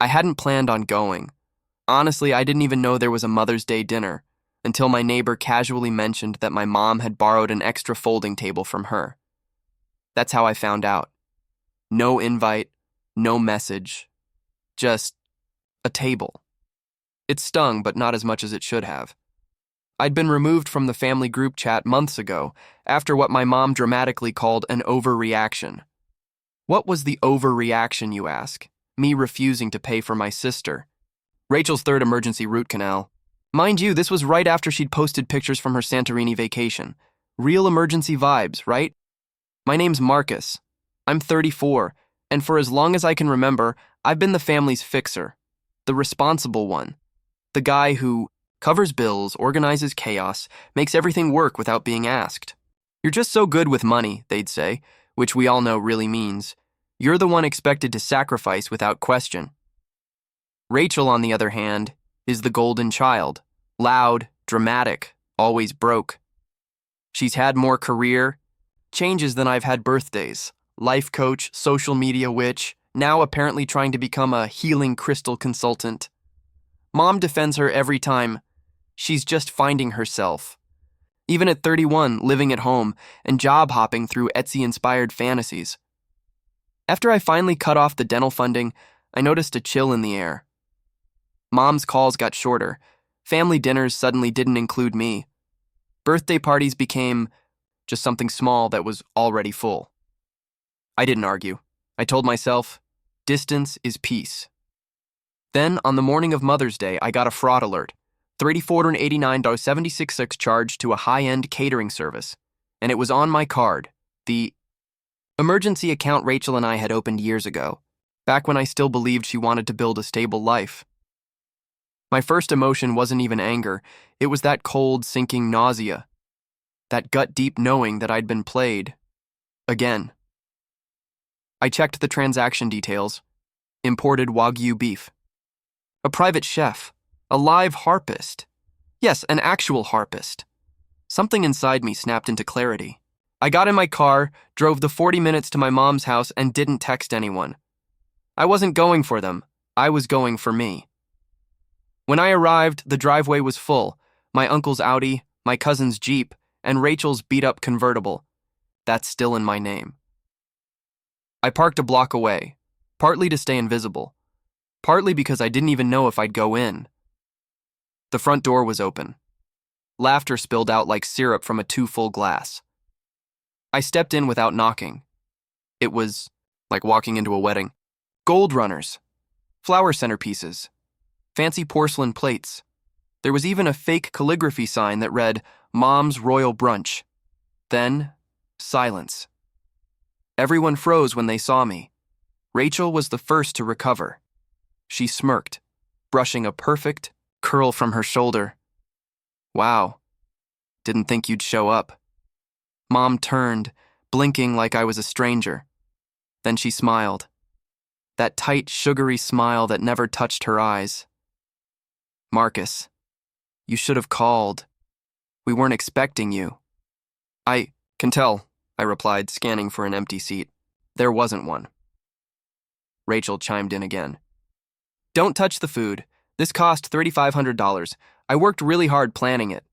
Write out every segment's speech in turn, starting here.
I hadn't planned on going. Honestly, I didn't even know there was a Mother's Day dinner until my neighbor casually mentioned that my mom had borrowed an extra folding table from her. That's how I found out. No invite, no message, just a table. It stung, but not as much as it should have. I'd been removed from the family group chat months ago after what my mom dramatically called an overreaction. What was the overreaction, you ask? Me refusing to pay for my sister. Rachel's third emergency root canal. Mind you, this was right after she'd posted pictures from her Santorini vacation. Real emergency vibes, right? My name's Marcus. I'm 34, and for as long as I can remember, I've been the family's fixer. The responsible one. The guy who covers bills, organizes chaos, makes everything work without being asked. You're just so good with money, they'd say, which we all know really means. You're the one expected to sacrifice without question. Rachel, on the other hand, is the golden child. Loud, dramatic, always broke. She's had more career changes than I've had birthdays. Life coach, social media witch, now apparently trying to become a healing crystal consultant. Mom defends her every time. She's just finding herself. Even at 31, living at home and job hopping through Etsy-inspired fantasies. After I finally cut off the dental funding, I noticed a chill in the air. Mom's calls got shorter. Family dinners suddenly didn't include me. Birthday parties became just something small that was already full. I didn't argue. I told myself, distance is peace. Then, on the morning of Mother's Day, I got a fraud alert. $3,489.76 charged to a high-end catering service. And it was on my card. The emergency account Rachel and I had opened years ago, back when I still believed she wanted to build a stable life. My first emotion wasn't even anger. It was that cold, sinking nausea. That gut-deep knowing that I'd been played. Again. I checked the transaction details. Imported Wagyu beef. A private chef. A live harpist. Yes, an actual harpist. Something inside me snapped into clarity. I got in my car, drove the 40 minutes to my mom's house, and didn't text anyone. I wasn't going for them. I was going for me. When I arrived, the driveway was full. My uncle's Audi, my cousin's Jeep, and Rachel's beat-up convertible. That's still in my name. I parked a block away, partly to stay invisible, partly because I didn't even know if I'd go in. The front door was open. Laughter spilled out like syrup from a too-full glass. I stepped in without knocking. It was like walking into a wedding. Gold runners, flower centerpieces, fancy porcelain plates. There was even a fake calligraphy sign that read, Mom's Royal Brunch. Then, silence. Everyone froze when they saw me. Rachel was the first to recover. She smirked, brushing a perfect curl from her shoulder. Wow, didn't think you'd show up. Mom turned, blinking like I was a stranger. Then she smiled. That tight, sugary smile that never touched her eyes. Marcus, you should have called. We weren't expecting you. I can tell, I replied, scanning for an empty seat. There wasn't one. Rachel chimed in again. Don't touch the food. This cost $3,500. I worked really hard planning it.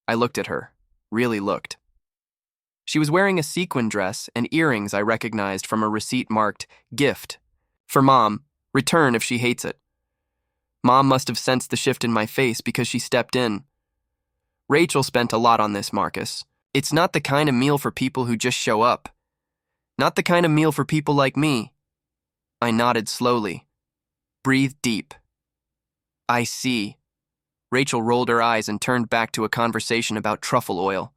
I looked at her, really looked. She was wearing a sequin dress and earrings I recognized from a receipt marked, gift. For Mom, return if she hates it. Mom must have sensed the shift in my face because she stepped in. Rachel spent a lot on this, Marcus. It's not the kind of meal for people who just show up. Not the kind of meal for people like me. I nodded slowly. Breathed deep. I see. Rachel rolled her eyes and turned back to a conversation about truffle oil.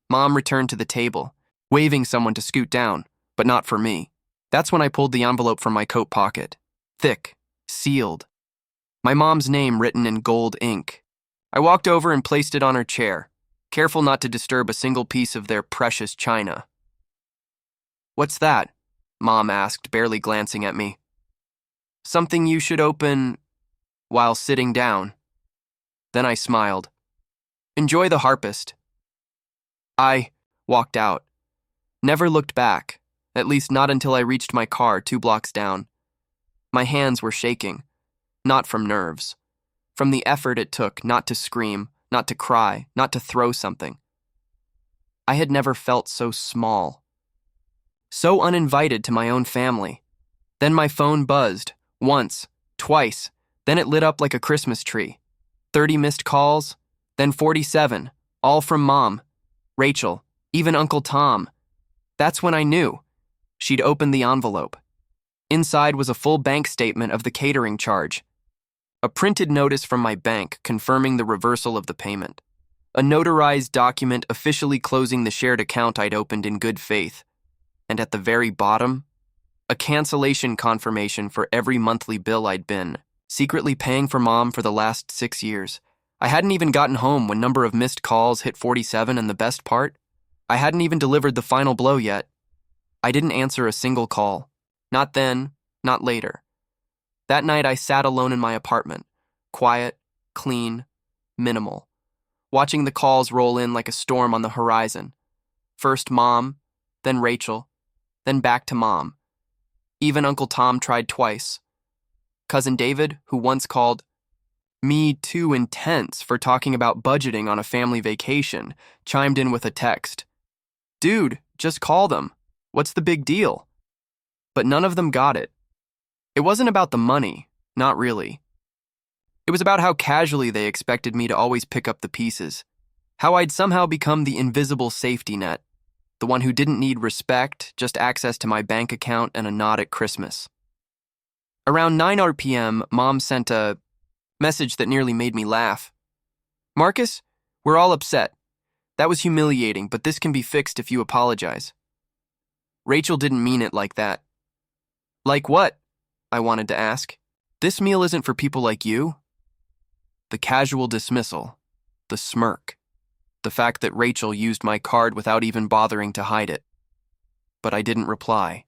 Mom returned to the table, waving someone to scoot down, but not for me. That's when I pulled the envelope from my coat pocket. Thick, sealed. My mom's name written in gold ink. I walked over and placed it on her chair, careful not to disturb a single piece of their precious china. What's that? Mom asked, barely glancing at me. Something you should open while sitting down. Then I smiled. Enjoy the harpist. I walked out. Never looked back, at least not until I reached my car 2 blocks down. My hands were shaking, not from nerves, from the effort it took not to scream, not to cry, not to throw something. I had never felt so small, so uninvited to my own family. Then my phone buzzed, once, twice, then it lit up like a Christmas tree. 30 missed calls, then 47, all from Mom, Rachel, even Uncle Tom. That's when I knew. She'd opened the envelope. Inside was a full bank statement of the catering charge, a printed notice from my bank confirming the reversal of the payment, a notarized document officially closing the shared account I'd opened in good faith, and at the very bottom, a cancellation confirmation for every monthly bill I'd been secretly paying for Mom for the last 6 years. I hadn't even gotten home when number of missed calls hit 47, and the best part? I hadn't even delivered the final blow yet. I didn't answer a single call. Not then, not later. That night I sat alone in my apartment, quiet, clean, minimal, watching the calls roll in like a storm on the horizon. First Mom, then Rachel, then back to Mom. Even Uncle Tom tried twice. Cousin David, who once called me too intense for talking about budgeting on a family vacation, chimed in with a text. Dude, just call them. What's the big deal? But none of them got it. It wasn't about the money, not really. It was about how casually they expected me to always pick up the pieces, how I'd somehow become the invisible safety net, the one who didn't need respect, just access to my bank account and a nod at Christmas. Around 9 p.m., Mom sent a message that nearly made me laugh. Marcus, we're all upset. That was humiliating, but this can be fixed if you apologize. Rachel didn't mean it like that. Like what? I wanted to ask. This meal isn't for people like you? The casual dismissal, the smirk, the fact that Rachel used my card without even bothering to hide it. But I didn't reply.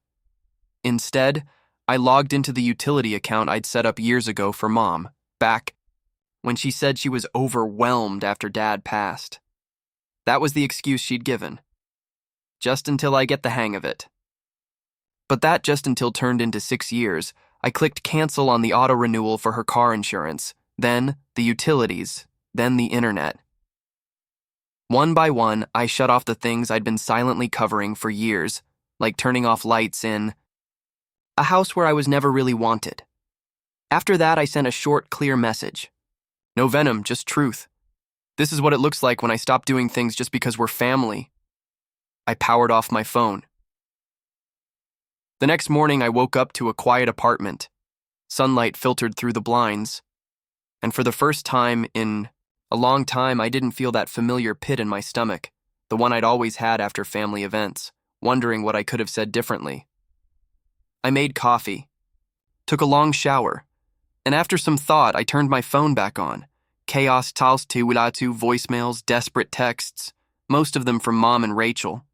Instead, I logged into the utility account I'd set up years ago for Mom, back when she said she was overwhelmed after Dad passed. That was the excuse she'd given. Just until I get the hang of it. But that just until turned into 6 years. I clicked cancel on the auto renewal for her car insurance, then the utilities, then the internet. One by one, I shut off the things I'd been silently covering for years, like turning off lights in a house where I was never really wanted. After that, I sent a short, clear message. No venom, just truth. This is what it looks like when I stop doing things just because we're family. I powered off my phone. The next morning, I woke up to a quiet apartment. Sunlight filtered through the blinds. And for the first time in a long time, I didn't feel that familiar pit in my stomach, the one I'd always had after family events, wondering what I could have said differently. I made coffee, took a long shower, and after some thought, I turned my phone back on. Chaos talstu wilatu voicemails, desperate texts, most of them from Mom and Rachel.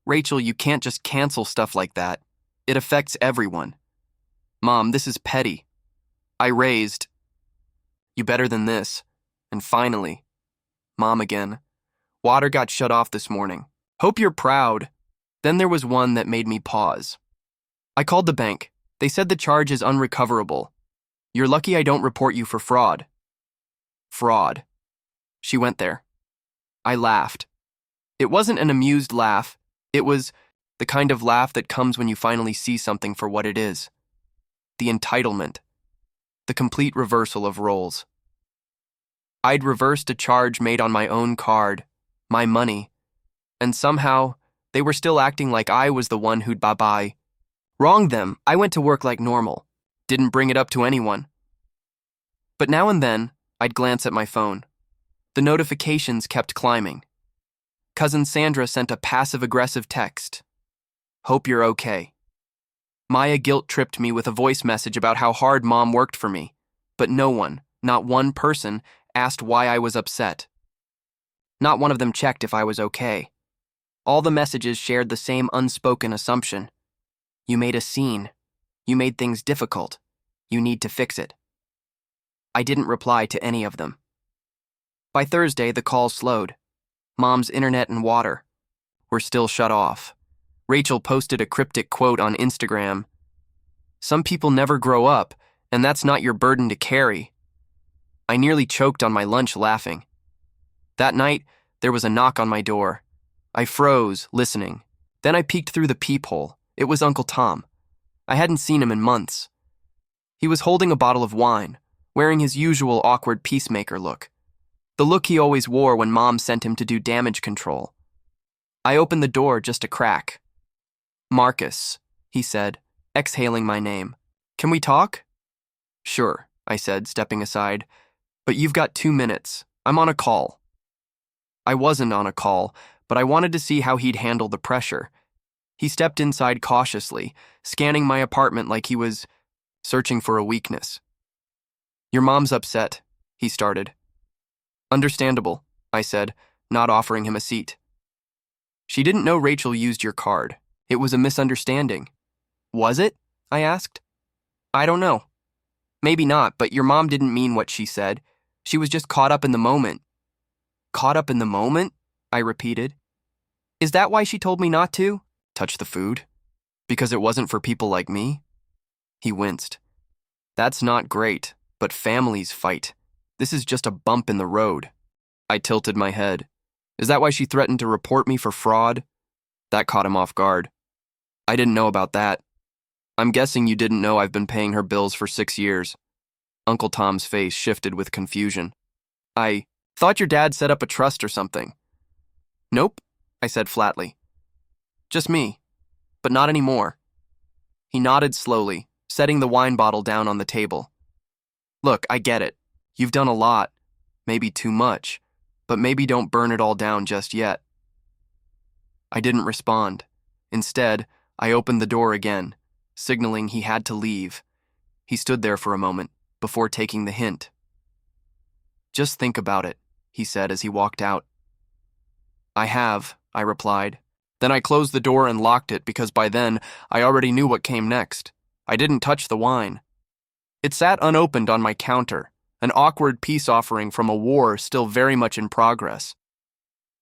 Rachel, you can't just cancel stuff like that. It affects everyone. Mom, this is petty. I raised. You better than this. And finally, Mom again. Water got shut off this morning. Hope you're proud. Then there was one that made me pause. I called the bank. They said the charge is unrecoverable. You're lucky I don't report you for fraud. Fraud. She went there. I laughed. It wasn't an amused laugh. It was the kind of laugh that comes when you finally see something for what it is. The entitlement. The complete reversal of roles. I'd reversed a charge made on my own card, my money, and somehow they were still acting like I was the one who'd bye-bye. Wronged them. I went to work like normal. Didn't bring it up to anyone. But now and then, I'd glance at my phone. The notifications kept climbing. Cousin Sandra sent a passive-aggressive text. Hope you're okay. Maya guilt-tripped me with a voice message about how hard Mom worked for me, but no one, not one person, asked why I was upset. Not one of them checked if I was okay. All the messages shared the same unspoken assumption. You made a scene. You made things difficult. You need to fix it. I didn't reply to any of them. By Thursday, the calls slowed. Mom's internet and water were still shut off. Rachel posted a cryptic quote on Instagram. Some people never grow up, and that's not your burden to carry. I nearly choked on my lunch laughing. That night, there was a knock on my door. I froze, listening. Then I peeked through the peephole. It was Uncle Tom. I hadn't seen him in months. He was holding a bottle of wine, wearing his usual awkward peacemaker look. The look he always wore when Mom sent him to do damage control. I opened the door just a crack. "Marcus," he said, exhaling my name. "Can we talk?" "Sure," I said, stepping aside. "But you've got 2 minutes. I'm on a call." I wasn't on a call, but I wanted to see how he'd handle the pressure. He stepped inside cautiously, scanning my apartment like he was searching for a weakness. "Your mom's upset," he started. "Understandable," I said, not offering him a seat. "She didn't know Rachel used your card. It was a misunderstanding." "Was it?" I asked. "I don't know. Maybe not, but your mom didn't mean what she said. She was just caught up in the moment." "Caught up in the moment?" I repeated. "Is that why she told me not to touch the food? Because it wasn't for people like me?" He winced. "That's not great, but families fight. This is just a bump in the road." I tilted my head. "Is that why she threatened to report me for fraud?" That caught him off guard. "I didn't know about that." "I'm guessing you didn't know I've been paying her bills for 6 years. Uncle Tom's face shifted with confusion. "I thought your dad set up a trust or something." "Nope," I said flatly. "Just me, but not anymore." He nodded slowly, setting the wine bottle down on the table. "Look, I get it. You've done a lot, maybe too much, but maybe don't burn it all down just yet." I didn't respond. Instead, I opened the door again, signaling he had to leave. He stood there for a moment, before taking the hint. "Just think about it," he said as he walked out. "I have," I replied. Then I closed the door and locked it because by then I already knew what came next. I didn't touch the wine. It sat unopened on my counter, an awkward peace offering from a war still very much in progress.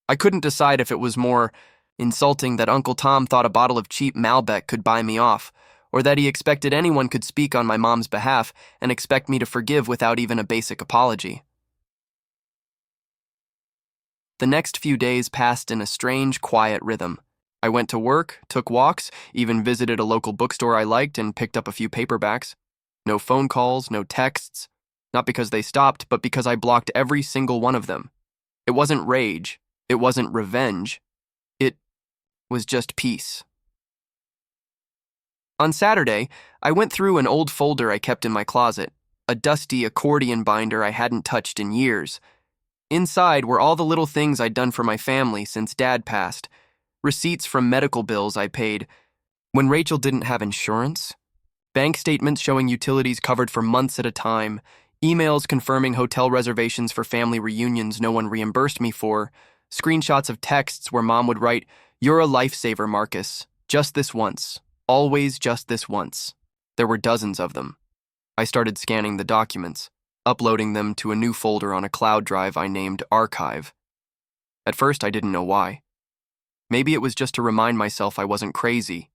I couldn't decide if it was more insulting that Uncle Tom thought a bottle of cheap Malbec could buy me off, or that he expected anyone could speak on my mom's behalf and expect me to forgive without even a basic apology. The next few days passed in a strange, quiet rhythm. I went to work, took walks, even visited a local bookstore I liked and picked up a few paperbacks. No phone calls, no texts. Not because they stopped, but because I blocked every single one of them. It wasn't rage. It wasn't revenge. It was just peace. On Saturday, I went through an old folder I kept in my closet, a dusty accordion binder I hadn't touched in years. Inside were all the little things I'd done for my family since Dad passed, receipts from medical bills I paid when Rachel didn't have insurance, bank statements showing utilities covered for months at a time, emails confirming hotel reservations for family reunions no one reimbursed me for, screenshots of texts where Mom would write, "You're a lifesaver, Marcus. Just this once. Always just this once." There were dozens of them. I started scanning the documents, uploading them to a new folder on a cloud drive I named Archive. At first, I didn't know why. Maybe it was just to remind myself I wasn't crazy,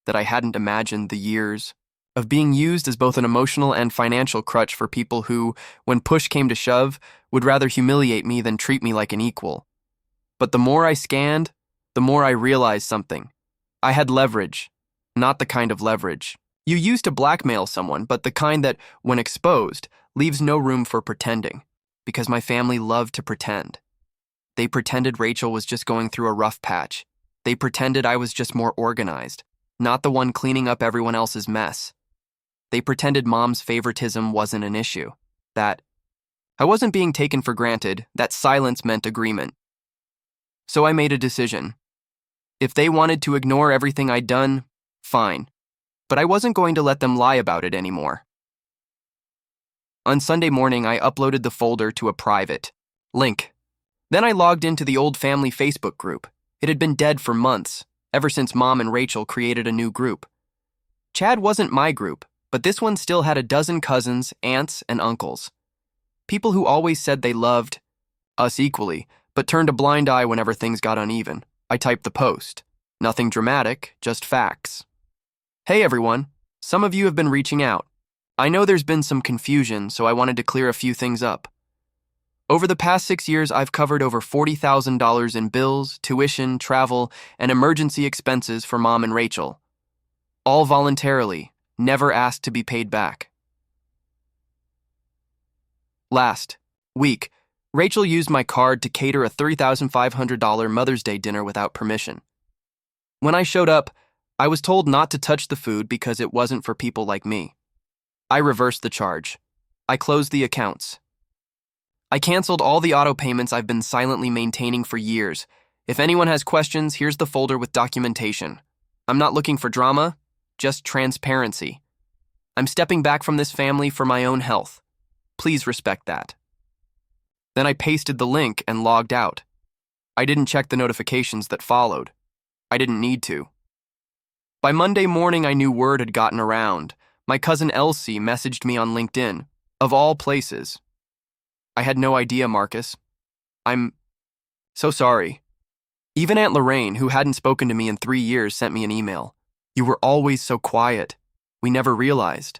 that I hadn't imagined the years of being used as both an emotional and financial crutch for people who, when push came to shove, would rather humiliate me than treat me like an equal. But the more I scanned, the more I realized something. I had leverage, not the kind of leverage you use to blackmail someone, but the kind that, when exposed, leaves no room for pretending, because my family loved to pretend. They pretended Rachel was just going through a rough patch. They pretended I was just more organized, not the one cleaning up everyone else's mess. They pretended Mom's favoritism wasn't an issue, that I wasn't being taken for granted, that silence meant agreement. So I made a decision. If they wanted to ignore everything I'd done, fine. But I wasn't going to let them lie about it anymore. On Sunday morning, I uploaded the folder to a private link. Then I logged into the old family Facebook group. It had been dead for months, ever since Mom and Rachel created a new group. Chad wasn't my group, but this one still had a dozen cousins, aunts, and uncles. People who always said they loved us equally, but turned a blind eye whenever things got uneven. I typed the post. Nothing dramatic, just facts. "Hey everyone," Some of you have been reaching out. I know there's been some confusion, so I wanted to clear a few things up. Over the past 6 years, I've covered over $40,000 in bills, tuition, travel, and emergency expenses for Mom and Rachel. All voluntarily, never asked to be paid back. Last week, Rachel used my card to cater a $3,500 Mother's Day dinner without permission. When I showed up, I was told not to touch the food because it wasn't for people like me. I reversed the charge. I closed the accounts. I canceled all the auto payments I've been silently maintaining for years. If anyone has questions, here's the folder with documentation. I'm not looking for drama, just transparency. I'm stepping back from this family for my own health. Please respect that. Then I pasted the link and logged out. I didn't check the notifications that followed. I didn't need to. By Monday morning, I knew word had gotten around. My cousin Elsie messaged me on LinkedIn, of all places. I had no idea, Marcus. I'm so sorry. Even Aunt Lorraine, who hadn't spoken to me in 3 years, sent me an email. You were always so quiet. We never realized.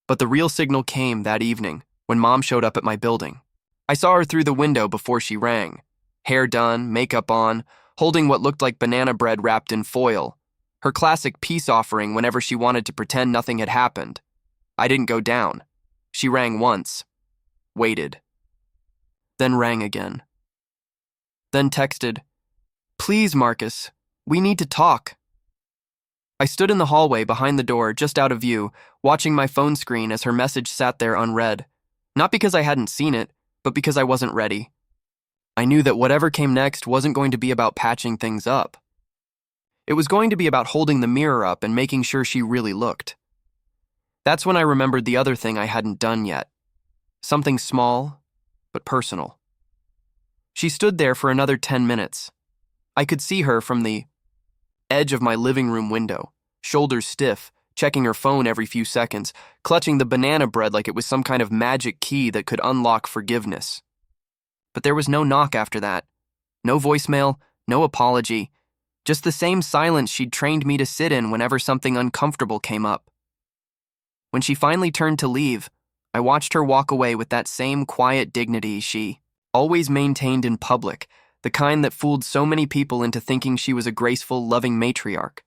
But the real signal came that evening when Mom showed up at my building. I saw her through the window before she rang. Hair done, makeup on, holding what looked like banana bread wrapped in foil. Her classic peace offering whenever she wanted to pretend nothing had happened. I didn't go down. She rang once. Waited. Then rang again. Then texted, "Please, Marcus, we need to talk." I stood in the hallway behind the door, just out of view, watching my phone screen as her message sat there unread. Not because I hadn't seen it, but because I wasn't ready. I knew that whatever came next wasn't going to be about patching things up. It was going to be about holding the mirror up and making sure she really looked. That's when I remembered the other thing I hadn't done yet. Something small, but personal. She stood there for another 10 minutes. I could see her from the edge of my living room window, shoulders stiff, checking her phone every few seconds, clutching the banana bread like it was some kind of magic key that could unlock forgiveness. But there was no knock after that. No voicemail, no apology, just the same silence she'd trained me to sit in whenever something uncomfortable came up. When she finally turned to leave, I watched her walk away with that same quiet dignity she always maintained in public, the kind that fooled so many people into thinking she was a graceful, loving matriarch.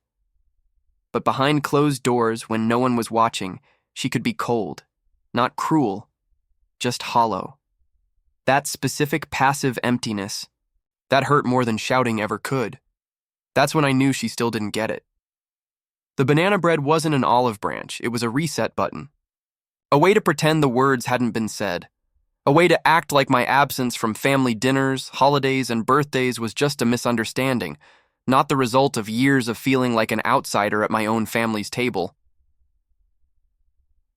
But behind closed doors, when no one was watching, she could be cold, not cruel, just hollow. That specific passive emptiness, that hurt more than shouting ever could. That's when I knew she still didn't get it. The banana bread wasn't an olive branch, it was a reset button. A way to pretend the words hadn't been said. A way to act like my absence from family dinners, holidays, and birthdays was just a misunderstanding, not the result of years of feeling like an outsider at my own family's table.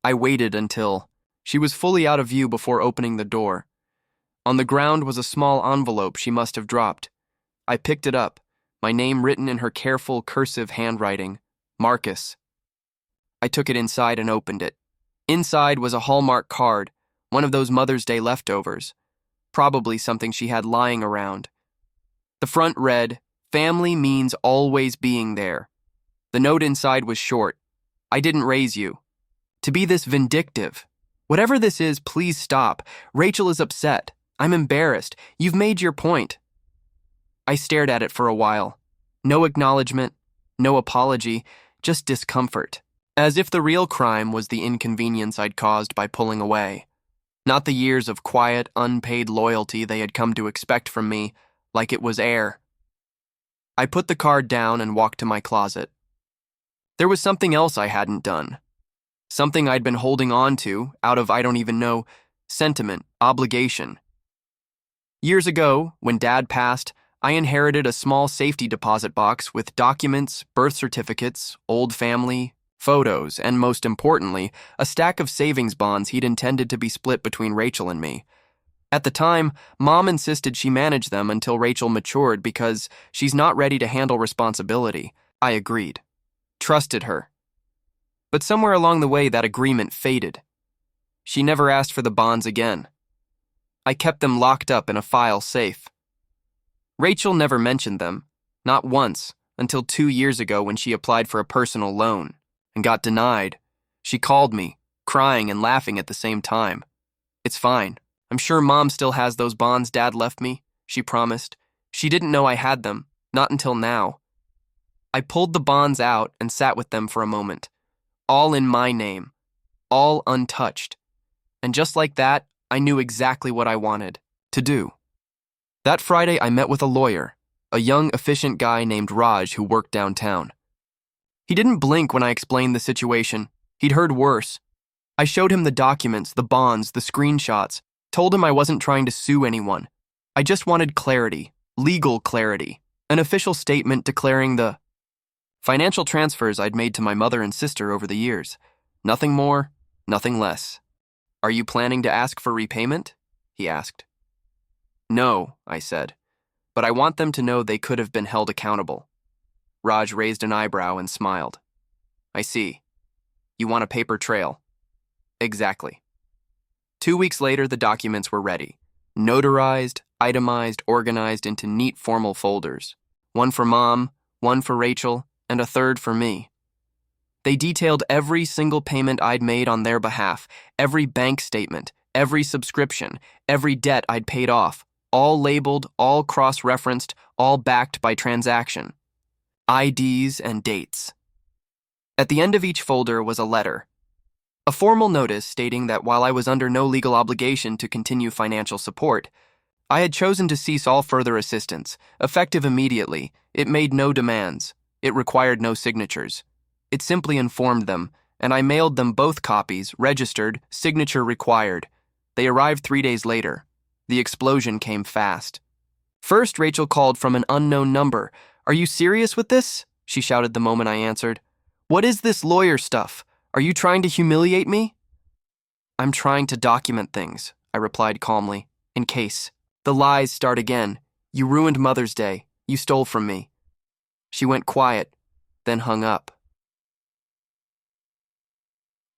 I waited until she was fully out of view before opening the door. On the ground was a small envelope she must have dropped. I picked it up, my name written in her careful, cursive handwriting, Marcus. I took it inside and opened it. Inside was a Hallmark card, one of those Mother's Day leftovers, probably something she had lying around. The front read, "Family means always being there." The note inside was short. "I didn't raise you. To be this vindictive. Whatever this is, please stop. Rachel is upset. I'm embarrassed. You've made your point." I stared at it for a while. No acknowledgement, no apology, just discomfort. As if the real crime was the inconvenience I'd caused by pulling away. Not the years of quiet, unpaid loyalty they had come to expect from me, like it was air. I put the card down and walked to my closet. There was something else I hadn't done. Something I'd been holding on to, out of I don't even know, sentiment, obligation. Years ago, when Dad passed, I inherited a small safety deposit box with documents, birth certificates, old family, photos, and most importantly, a stack of savings bonds he'd intended to be split between Rachel and me. At the time, Mom insisted she manage them until Rachel matured because she's not ready to handle responsibility. I agreed. Trusted her. But somewhere along the way, that agreement faded. She never asked for the bonds again. I kept them locked up in a file safe. Rachel never mentioned them, not once, until 2 years ago when she applied for a personal loan and got denied She called me, crying and laughing at the same time. "It's fine. I'm sure Mom still has those bonds Dad left me," she promised. She didn't know I had them, not until now. I pulled the bonds out and sat with them for a moment. All in my name. All untouched. And just like that, I knew exactly what I wanted to do. That Friday, I met with a lawyer, a young, efficient guy named Raj who worked downtown. He didn't blink when I explained the situation. He'd heard worse. I showed him the documents, the bonds, the screenshots, told him I wasn't trying to sue anyone. I just wanted clarity, legal clarity, an official statement declaring the financial transfers I'd made to my mother and sister over the years. Nothing more, nothing less. "Are you planning to ask for repayment?" he asked. "No," I said, "but I want them to know they could have been held accountable." Raj raised an eyebrow and smiled. "I see. You want a paper trail." "Exactly." 2 weeks later, the documents were ready. Notarized, itemized, organized into neat formal folders. One for Mom, one for Rachel, and a third for me. They detailed every single payment I'd made on their behalf, every bank statement, every subscription, every debt I'd paid off, all labeled, all cross-referenced, all backed by transaction. IDs and dates. At the end of each folder was a letter. A formal notice stating that while I was under no legal obligation to continue financial support, I had chosen to cease all further assistance, effective immediately. It made no demands. It required no signatures. It simply informed them, and I mailed them both copies, registered, signature required. They arrived 3 days later. The explosion came fast. First, Rachel called from an unknown number. "Are you serious with this?" she shouted the moment I answered. "What is this lawyer stuff? Are you trying to humiliate me?" "I'm trying to document things," I replied calmly, "in case the lies start again. You ruined Mother's Day. You stole from me." She went quiet, then hung up.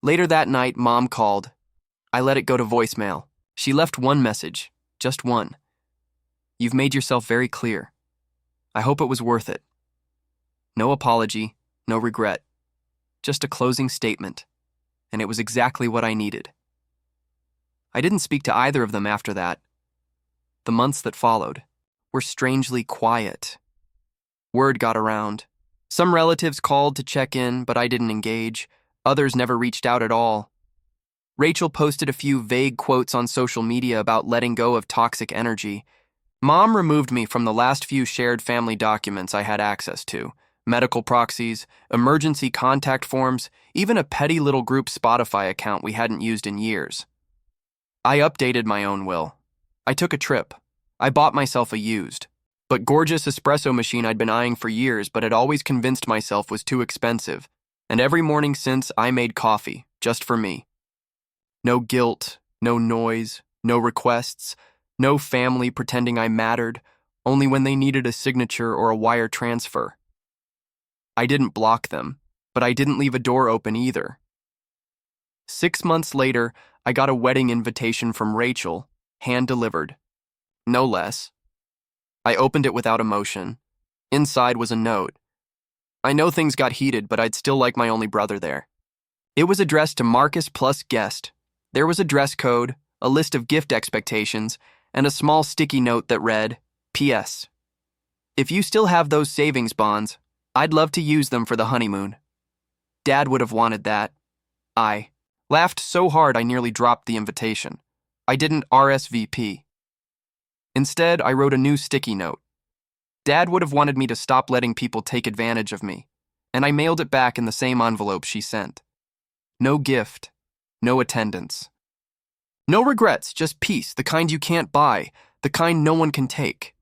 Later that night, Mom called. I let it go to voicemail. She left one message, just one. "You've made yourself very clear. I hope it was worth it." No apology, no regret. Just a closing statement, and it was exactly what I needed. I didn't speak to either of them after that. The months that followed were strangely quiet. Word got around. Some relatives called to check in, but I didn't engage. Others never reached out at all. Rachel posted a few vague quotes on social media about letting go of toxic energy. Mom removed me from the last few shared family documents I had access to. Medical proxies, emergency contact forms, even a petty little group Spotify account we hadn't used in years. I updated my own will. I took a trip. I bought myself a used, but gorgeous espresso machine I'd been eyeing for years but had always convinced myself was too expensive, and every morning since I made coffee, just for me. No guilt, no noise, no requests, no family pretending I mattered, only when they needed a signature or a wire transfer. I didn't block them, but I didn't leave a door open either. 6 months later, I got a wedding invitation from Rachel, hand-delivered. No less. I opened it without emotion. Inside was a note. I know things got heated, but I'd still like my only brother there. It was addressed to Marcus plus guest. There was a dress code, a list of gift expectations, and a small sticky note that read, "P.S. If you still have those savings bonds, I'd love to use them for the honeymoon." Dad would have wanted that. I laughed so hard I nearly dropped the invitation. I didn't RSVP. Instead, I wrote a new sticky note. Dad would have wanted me to stop letting people take advantage of me, and I mailed it back in the same envelope she sent. No gift, no attendance. No regrets, just peace, the kind you can't buy, the kind no one can take.